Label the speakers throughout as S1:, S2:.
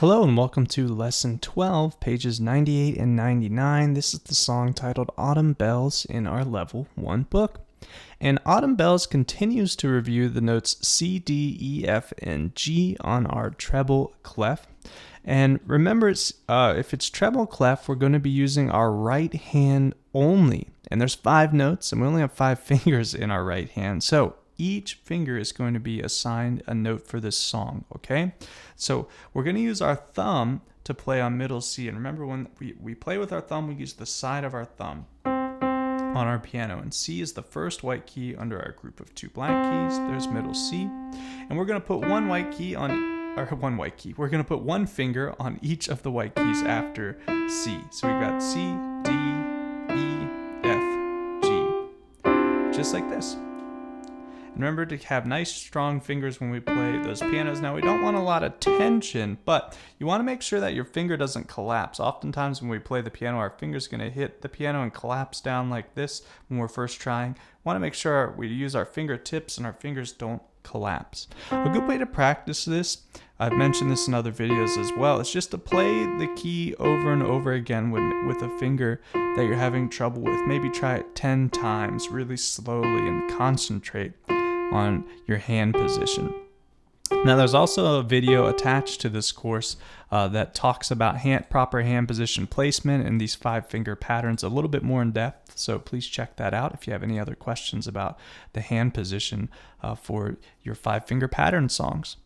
S1: Hello and welcome to Lesson 12, pages 98 and 99. This is the song titled Autumn Bells in our Level 1 book. And Autumn Bells continues to review the notes C, D, E, F, and G on our treble clef. And remember, if it's treble clef, we're going to be using our right hand only. And there's 5 notes, and we only have 5 fingers in our right hand. So each finger is going to be assigned a note for this song, okay? So we're going to use our thumb to play on middle C. And remember, when we play with our thumb, we use the side of our thumb on our piano. And C is the first white key under our group of 2 black keys. There's middle C. And we're going to put one white key on, or one white key. We're going to put one finger on each of the white keys after C. So we've got C, D, E, F, G. Just like this. Remember to have nice strong fingers when we play those pianos. Now we don't want a lot of tension, but you want to make sure that your finger doesn't collapse. Oftentimes when we play the piano, our finger's going to hit the piano and collapse down like this when we're first trying. We want to make sure we use our fingertips and our fingers don't collapse. A good way to practice this, I've mentioned this in other videos as well, is just to play the key over and over again with a finger that you're having trouble with. Maybe try it 10 times really slowly and concentrate on your hand position. Now there's also a video attached to this course that talks about proper hand position placement and these 5-finger patterns a little bit more in depth, so please check that out if you have any other questions about the hand position for your 5-finger pattern songs.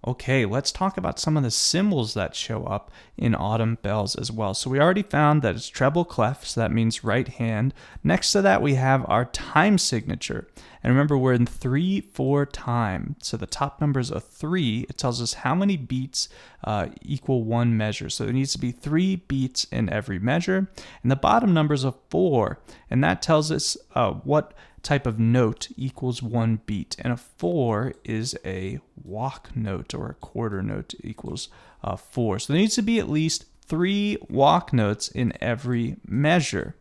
S1: Okay, let's talk about some of the symbols that show up in Autumn Bells as well. So we already found that it's treble clef, so that means right hand. Next to that, we have our time signature. And remember, we're in 3/4 time. So the top number is a 3. It tells us how many beats equal one measure. So there needs to be 3 beats in every measure. And the bottom number is a 4. And that tells us what type of note equals 1 beat, and a 4 is a walk note, or a quarter note equals 4. So there needs to be at least 3 walk notes in every measure.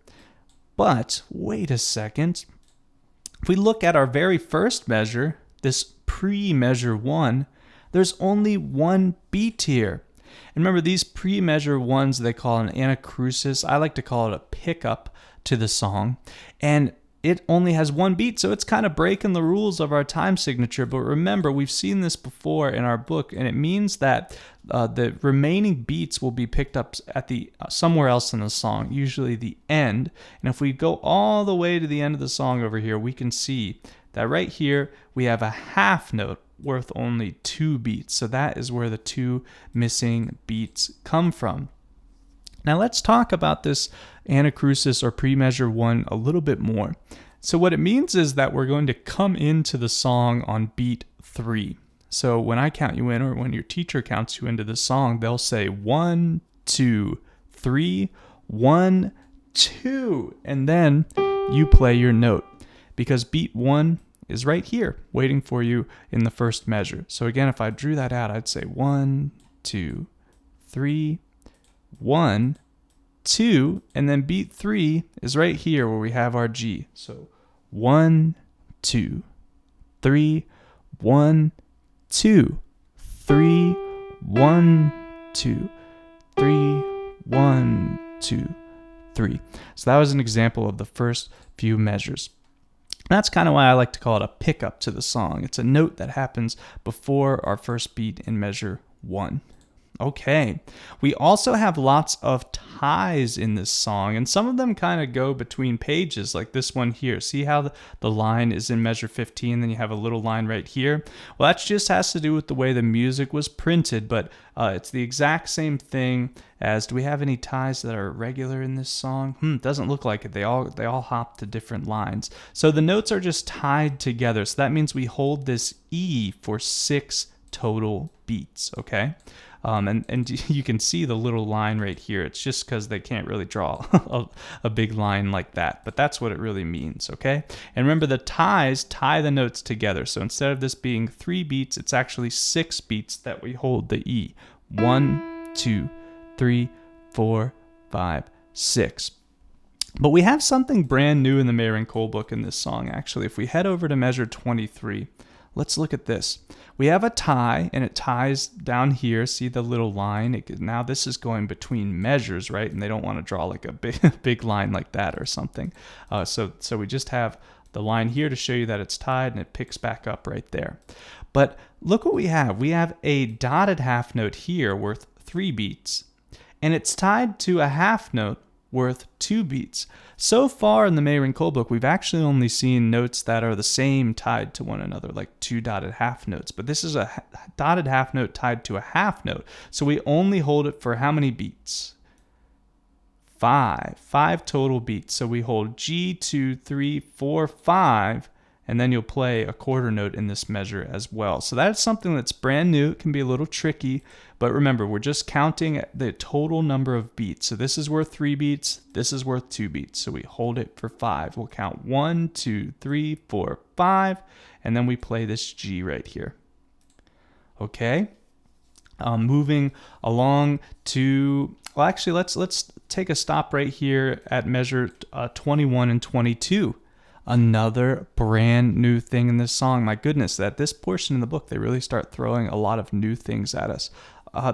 S1: But wait a second. If we look at our very first measure, this pre-measure 1, there's only 1 beat here. And remember, these pre-measure 1s, they call an anacrusis. I like to call it a pickup to the song. And it only has 1 beat, so it's kind of breaking the rules of our time signature. But remember, we've seen this before in our book, and it means that the remaining beats will be picked up at the somewhere else in the song, usually the end. And if we go all the way to the end of the song over here, we can see that right here we have a half note worth only 2 beats. So that is where the 2 missing beats come from. Now let's talk about this anacrusis or pre-measure 1 a little bit more. So what it means is that we're going to come into the song on beat 3. So when I count you in, or when your teacher counts you into the song, they'll say 1, 2, 3, 1, 2, and then you play your note, because beat 1 is right here waiting for you in the first measure. So again, if I drew that out, I'd say 1, 2, 3, 1, 2, and then beat 3 is right here where we have our G. So 1, 2, 3, 1, 2, 3, 1, 2, 3, 1, 2, 3. So that was an example of the first few measures. That's kind of why I like to call it a pickup to the song. It's a note that happens before our first beat in measure 1. Okay, we also have lots of ties in this song, and some of them kind of go between pages, like this one here. See how the line is in measure 15, then you have a little line right here? Well, that just has to do with the way the music was printed, but it's the exact same thing as, do we have any ties that are regular in this song? It doesn't look like it. They all hop to different lines. So the notes are just tied together, so that means we hold this E for 6 total beats, okay? And you can see the little line right here. It's just because they can't really draw a big line like that, but that's what it really means, okay? And remember, the ties tie the notes together. So instead of this being 3 beats, it's actually 6 beats that we hold the E. 1, 2, 3, 4, 5, 6. But we have something brand new in the Meyerinck Cole book in this song, actually. If we head over to measure 23, let's look at this. We have a tie, and it ties down here. See the little line? Now this is going between measures, right? And they don't want to draw like a big line like that or something. So we just have the line here to show you that it's tied, and it picks back up right there. But look what we have. We have a dotted half note here worth 3 beats, and it's tied to a half note worth 2 beats. So far in the Mehring-Köhl book, we've actually only seen notes that are the same tied to one another, like 2 dotted half notes. But this is a dotted half note tied to a half note. So we only hold it for how many beats? 5 total beats. So we hold G, 2, 3, 4, 5, and then you'll play a quarter note in this measure as well. So that's something that's brand new. It can be a little tricky, but remember, we're just counting the total number of beats. So this is worth 3 beats, this is worth 2 beats. So we hold it for 5. We'll count 1, 2, 3, 4, 5, and then we play this G right here. Okay? Moving along to, well, actually, let's take a stop right here at measure 21 and 22. Another brand new thing in this song. My goodness, at this portion in the book, they really start throwing a lot of new things at us.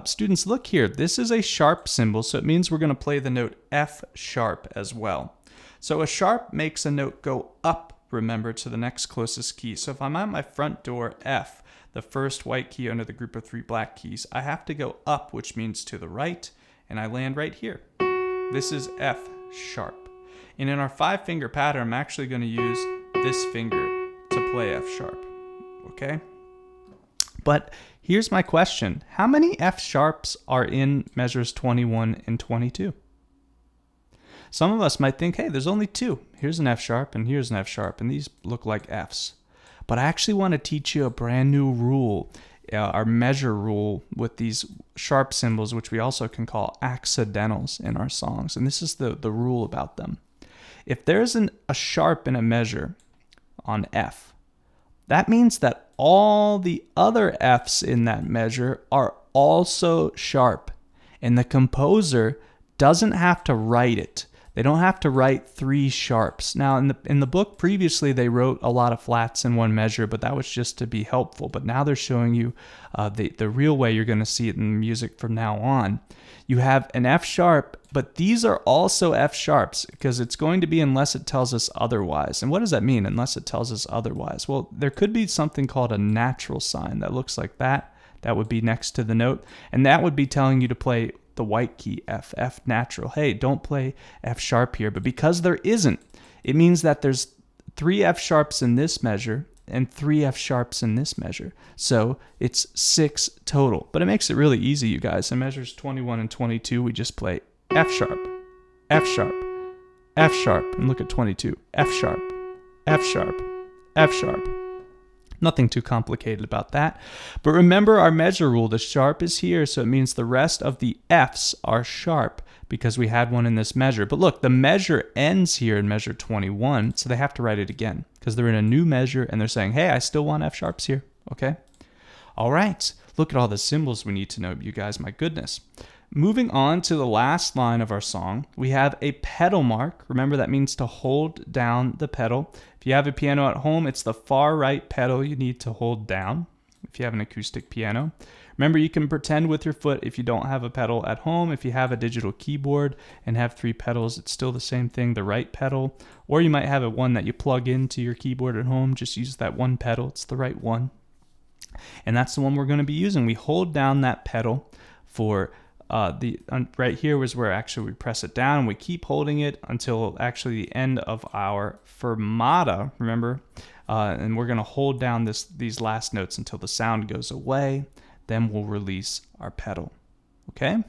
S1: Students, look here. This is a sharp symbol, so it means we're going to play the note F sharp as well. So a sharp makes a note go up, remember, to the next closest key. So if I'm at my front door, F, the first white key under the group of 3 black keys, I have to go up, which means to the right, and I land right here. This is F sharp. And in our 5-finger pattern, I'm actually going to use this finger to play F sharp, okay? But here's my question. How many F sharps are in measures 21 and 22? Some of us might think, hey, there's only 2. Here's an F sharp and here's an F sharp, and these look like Fs. But I actually want to teach you a brand new rule, our measure rule with these sharp symbols, which we also can call accidentals in our songs. And this is the rule about them. If there's a sharp in a measure on F, that means that all the other Fs in that measure are also sharp, and the composer doesn't have to write it. They don't have to write 3 sharps. Now, in the book previously, they wrote a lot of flats in one measure, but that was just to be helpful. But now they're showing you the real way you're going to see it in music from now on. You have an F sharp, but these are also F sharps because it's going to be unless it tells us otherwise. And what does that mean, unless it tells us otherwise? Well, there could be something called a natural sign that looks like that. That would be next to the note, and that would be telling you to play the white key, F, F natural. Hey, don't play F sharp here. But because there isn't, it means that there's 3 F sharps in this measure and 3 F sharps in this measure. So it's 6 total. But it makes it really easy, you guys. In measures 21 and 22, we just play F sharp, F sharp, F sharp, and look at 22. F sharp, F sharp, F sharp. Nothing too complicated about that. But remember our measure rule. The sharp is here, so it means the rest of the Fs are sharp because we had one in this measure. But look, the measure ends here in measure 21, so they have to write it again because they're in a new measure and they're saying, hey, I still want F sharps here, okay? All right, look at all the symbols we need to know, you guys, my goodness. Moving on to the last line of our song, we have a pedal mark. Remember, that means to hold down the pedal. If you have a piano at home, it's the far right pedal you need to hold down if you have an acoustic piano. Remember, you can pretend with your foot if you don't have a pedal at home. If you have a digital keyboard and have 3 pedals, it's still the same thing, the right pedal. Or you might have one that you plug into your keyboard at home. Just use that one pedal. It's the right one. And that's the one we're going to be using. We hold down that pedal for right here was where actually we press it down, and we keep holding it until actually the end of our fermata, remember? And we're going to hold down these last notes until the sound goes away. Then we'll release our pedal. Okay?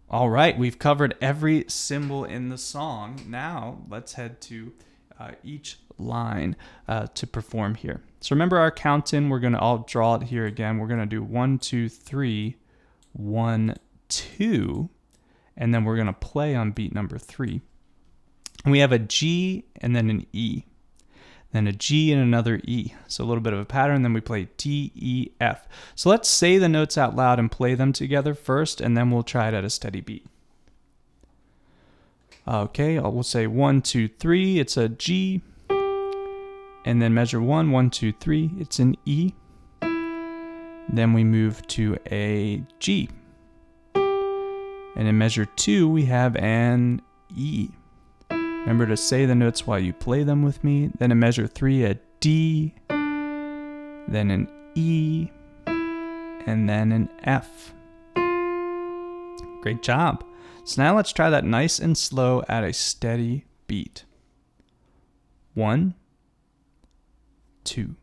S1: All right, we've covered every symbol in the song. Now let's head to each line to perform here. So remember our count-in. I'll draw it here again. We're going to do 1, 2, 3, 1, 2, and then we're going to play on beat number 3. And we have a G and then an E, then a G and another E. So a little bit of a pattern, then we play D, E, F. So let's say the notes out loud and play them together first, and then we'll try it at a steady beat. Okay, we'll say 1, 2, 3, it's a G, and then measure 1, 1, 2, 3, it's an E. Then we move to a G. And in measure 2, we have an E. Remember to say the notes while you play them with me. Then in measure 3, a D, then an E, and then an F. Great job. So now let's try that nice and slow at a steady beat. 1, 2,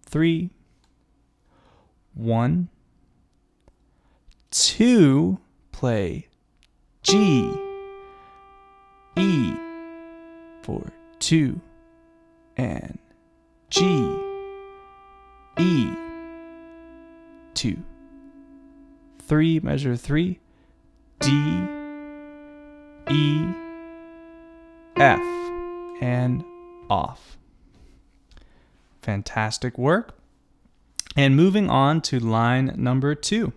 S1: 3, 1, 2, play G, E for 2, and G, E, 2, 3, measure 3, D, E, F, and off. Fantastic work. And moving on to line number 2.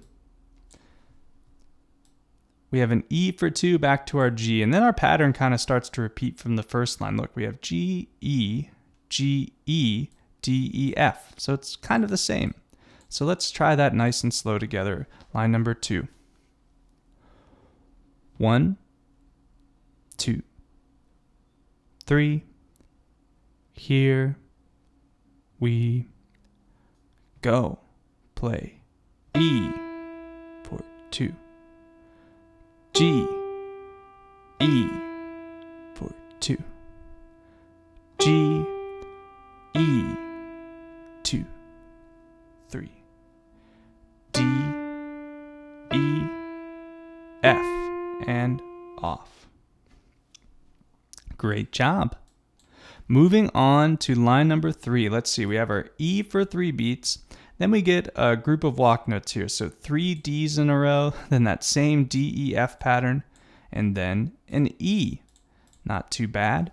S1: We have an E for 2 back to our G, and then our pattern kind of starts to repeat from the first line. Look, we have G, E, G, E, D, E, F. So it's kind of the same. So let's try that nice and slow together. Line number 2. 1, 2, 3. Here we go. Play E for 2. G, E for 2. G, E, 2, 3. D, E, F, and off. Great job. Moving on to line number 3. Let's see, we have our E for 3 beats. Then we get a group of walk notes here. So 3 Ds in a row, then that same D, E, F pattern, and then an E. Not too bad.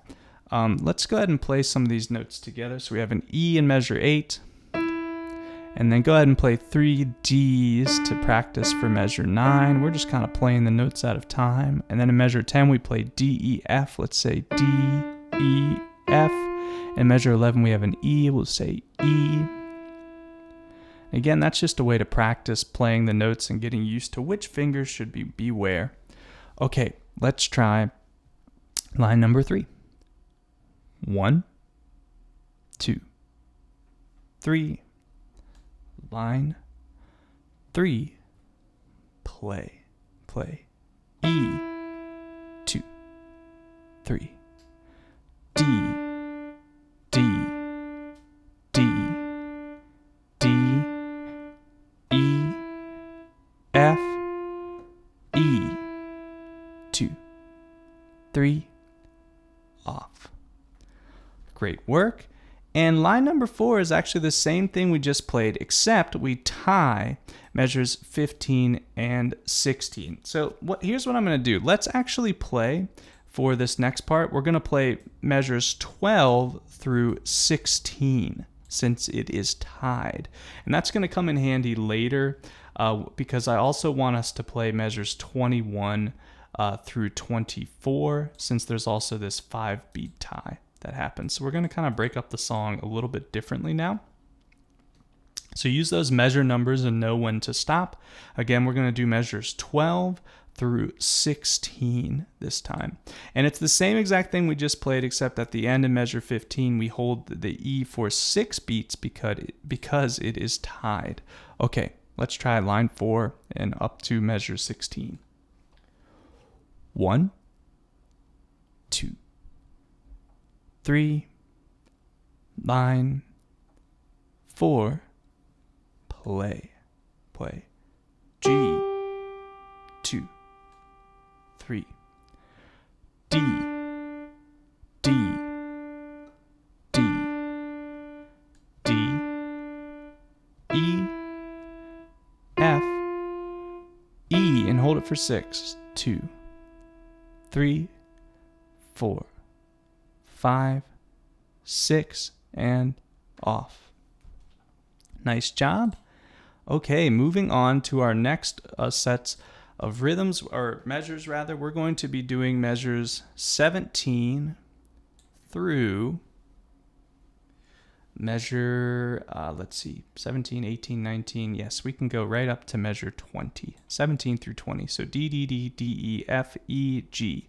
S1: Let's go ahead and play some of these notes together. So we have an E in measure 8, and then go ahead and play 3 Ds to practice for measure 9. We're just kind of playing the notes out of time. And then in measure 10, we play D, E, F. Let's say D, E, F. In measure 11, we have an E. We'll say E. Again, that's just a way to practice playing the notes and getting used to which fingers should be where. Okay, let's try line number 3. 1, 2, 3. Line 3. Play. E, 2, 3. D, D, D, D, E, F, E, 2, 3, off. Great work. And line number 4 is actually the same thing we just played, except we tie measures 15 and 16. So here's what I'm going to do. Let's actually play for this next part. We're going to play measures 12 through 16 since it is tied. And that's going to come in handy later because I also want us to play measures 21 through 24 since there's also this 5-beat tie that happens. So we're going to kind of break up the song a little bit differently now. So use those measure numbers and know when to stop. Again, we're going to do measures 12 through 16 this time. And it's the same exact thing we just played, except at the end in measure 15, we hold the E for 6 beats because it is tied. Okay, let's try line 4 and up to measure 16. 1, 2, 3, line 4, play. G, 2, 3, D, D, D, D, E, F, E, and hold it for 6, 2, 3, 4, 5, 6, and off. Nice job. Okay, moving on to our next sets of rhythms, or measures rather. We're going to be doing measures 17 through measure, let's see, 17, 18, 19. Yes, we can go right up to measure 20, 17 through 20. So D, D, D, D, E, F, E, G.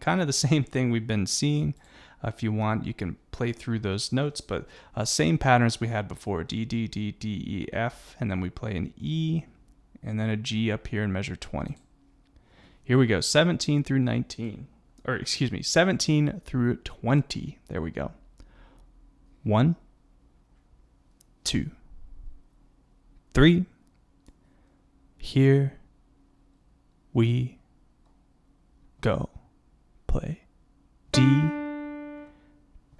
S1: Kind of the same thing we've been seeing. If you want, you can play through those notes, but same patterns we had before. D, D, D, D, E, F, and then we play an E, and then a G up here in measure 20. Here we go, 17 through 19. Or excuse me, 17 through 20. There we go. 1, 2, 3. Here we go. Play. D,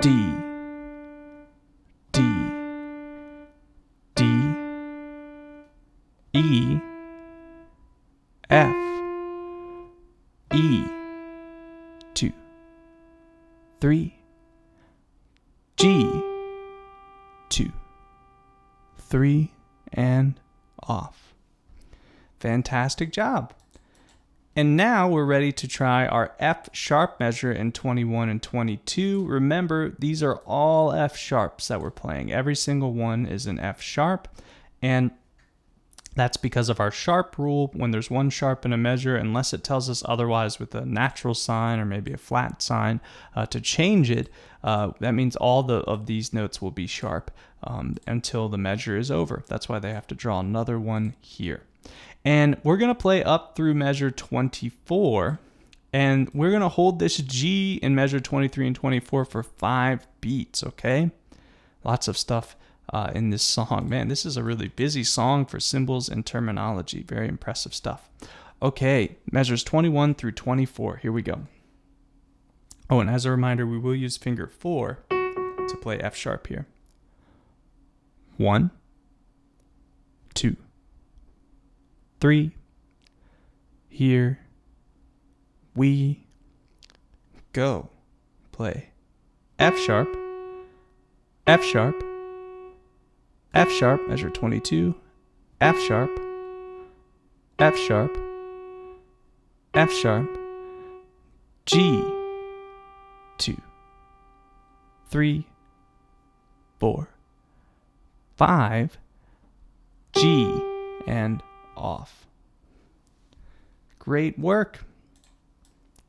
S1: D, D, D, E, F, E, 2, 3, G, 2, 3, and off. Fantastic job. And now we're ready to try our F sharp measure in 21 and 22. Remember, these are all F sharps that we're playing. Every single one is an F sharp. And that's because of our sharp rule. When there's one sharp in a measure, unless it tells us otherwise with a natural sign or maybe a flat sign to change it, that means all of these notes will be sharp until the measure is over. That's why they have to draw another one here. And we're going to play up through measure 24, and we're going to hold this G in measure 23 and 24 for 5 beats, okay? Lots of stuff in this song. Man, this is a really busy song for cymbals and terminology. Very impressive stuff. Okay, measures 21 through 24. Here we go. Oh, and as a reminder, we will use finger 4 to play F sharp here. 1, 2, 3. Here we go. Play F sharp, F sharp, F sharp, measure 22, F sharp, F sharp, F sharp, G, 2, 3, 4, 5, G, and off. Great work.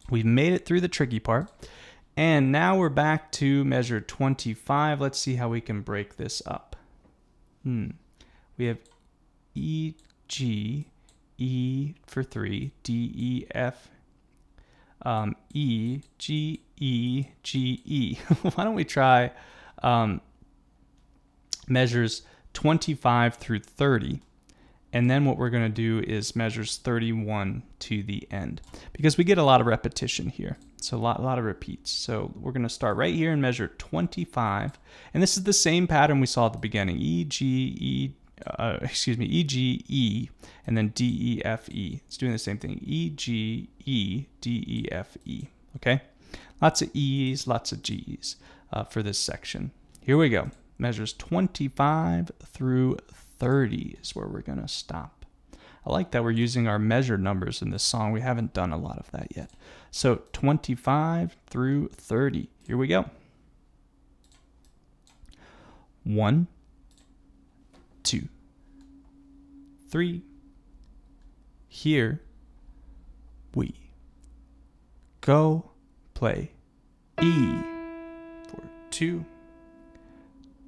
S1: We've made it through the tricky part. And now we're back to measure 25. Let's see how we can break this up. We have E, G, E for 3, D, E, F, E, G, E, G, E. Why don't we try measures 25 through 30? And then what we're going to do is measures 31 to the end, because we get a lot of repetition here. So a lot of repeats. So we're going to start right here and measure 25. And this is the same pattern we saw at the beginning. E, G, E, E, G, E, and then D, E, F, E. It's doing the same thing. E, G, E, D, E, F, E. Okay? Lots of E's, lots of G's for this section. Here we go. Measures 25 through 30 is where we're going to stop. I like that we're using our measure numbers in this song. We haven't done a lot of that yet. So 25 through 30. Here we go. 1, 2, 3. Here we go. Play E for 2.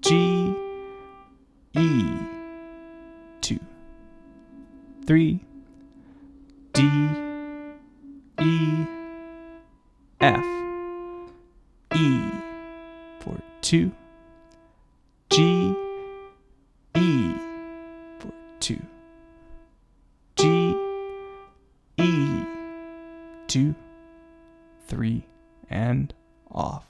S1: G, E, 2, 3, D, E, F, E for 2, G, E for 2, G, E, 2, 3, and off.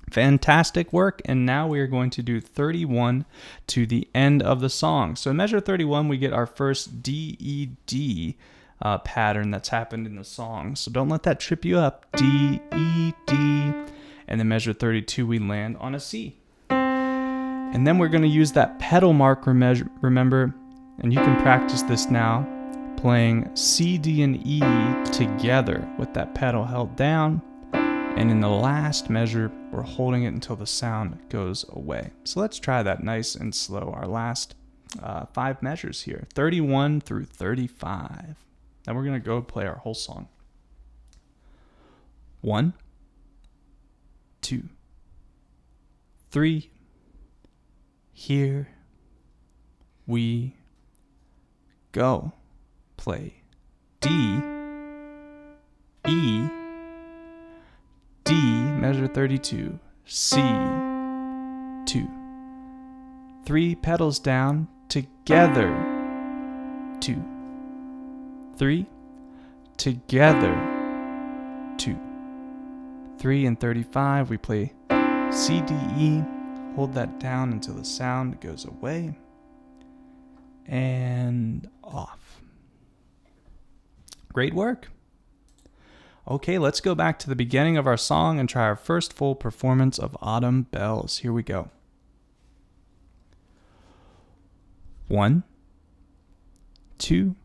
S1: Fantastic work. And now we are going to do 31 to the end of the song. So in measure 31, we get our first D-E-D pattern that's happened in the song. So don't let that trip you up. D-E-D. And then measure 32, we land on a C. And then we're going to use that pedal mark, remember, and you can practice this now, playing C, D, and E together with that pedal held down. And in the last measure, We're holding it until the sound goes away. So let's try that nice and slow. Our last 5 measures here, 31 through 35. Then we're going to go play our whole song. 1, 2, 3. Here we go. Play D, E, D, measure 32, C, 2. 3 pedals down, together, 2, 3, together, 2, 3, and 35, we play C, D, E, hold that down until the sound goes away, and off. Great work. Okay, let's go back to the beginning of our song and try our first full performance of Autumn Bells. Here we go. 1, 2,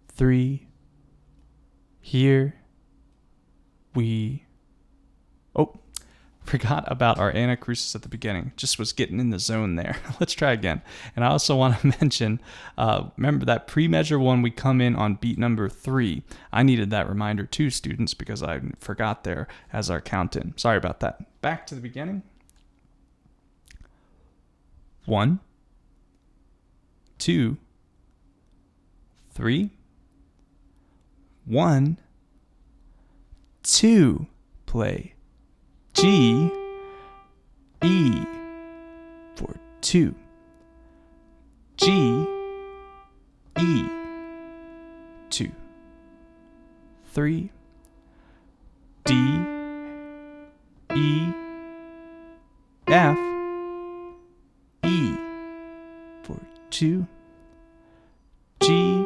S1: 3. Here we... Oh, forgot about our anacrusis at the beginning. Just was getting in the zone there. Let's try again. And I also want to mention, remember that pre-measure 1, we come in on beat number 3. I needed that reminder too, students, because I forgot there as our count-in. Sorry about that. Back to the beginning. 1, 2, 3. 1, 2. Play G, E for 2. G, E, 2. 3. D, E, F, E for 2. G,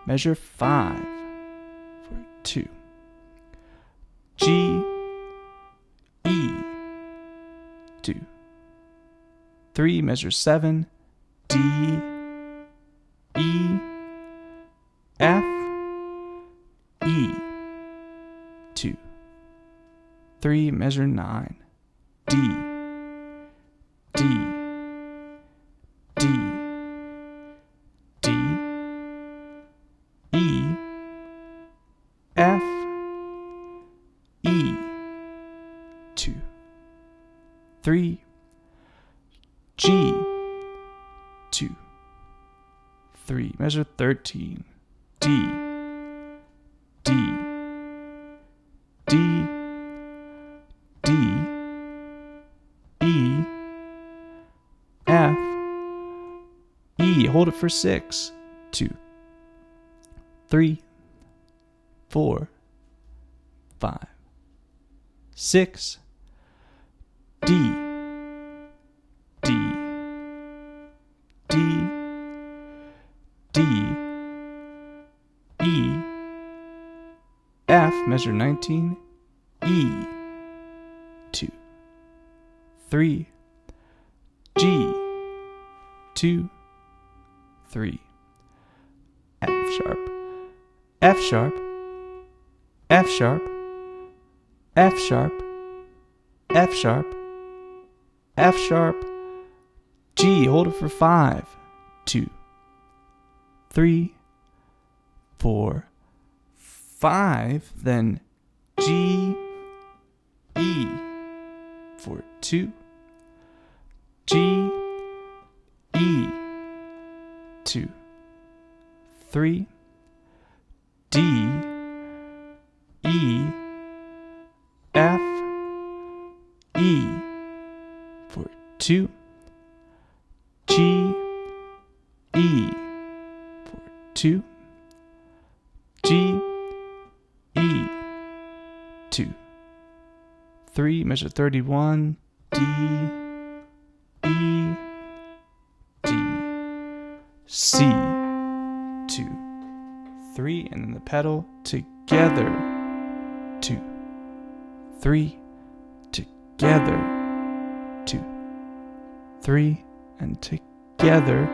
S1: measure 5 for 2. G, E, 2. 3, measure 7, D, E, F, E, 2. 3, measure 9, D, D, D, D, E, F, E, 2. 3, G, 2. 3, measure 13, D, D, D, D, E, F, E, hold it for 6, 2, 3, 4, 5, 6, D, D, D, D, E, F, measure 19, E, 2, 3, G, 2, 3, F sharp, F sharp, F sharp, F sharp, F sharp, F sharp, G, hold it for 5, 2, 3, 4, 5, then G, E for 2, G, E, 2, 3, D, E, F, E for 2, G, E for 2, G, E, 2, 3, measure 31, D, E, D, C, 2, 3, and then the pedal together, 2, 3, together, 2, 3, and together.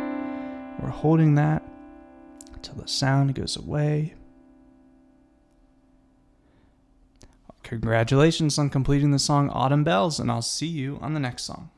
S1: We're holding that until the sound goes away. Congratulations on completing the song Autumn Bells, and I'll see you on the next song.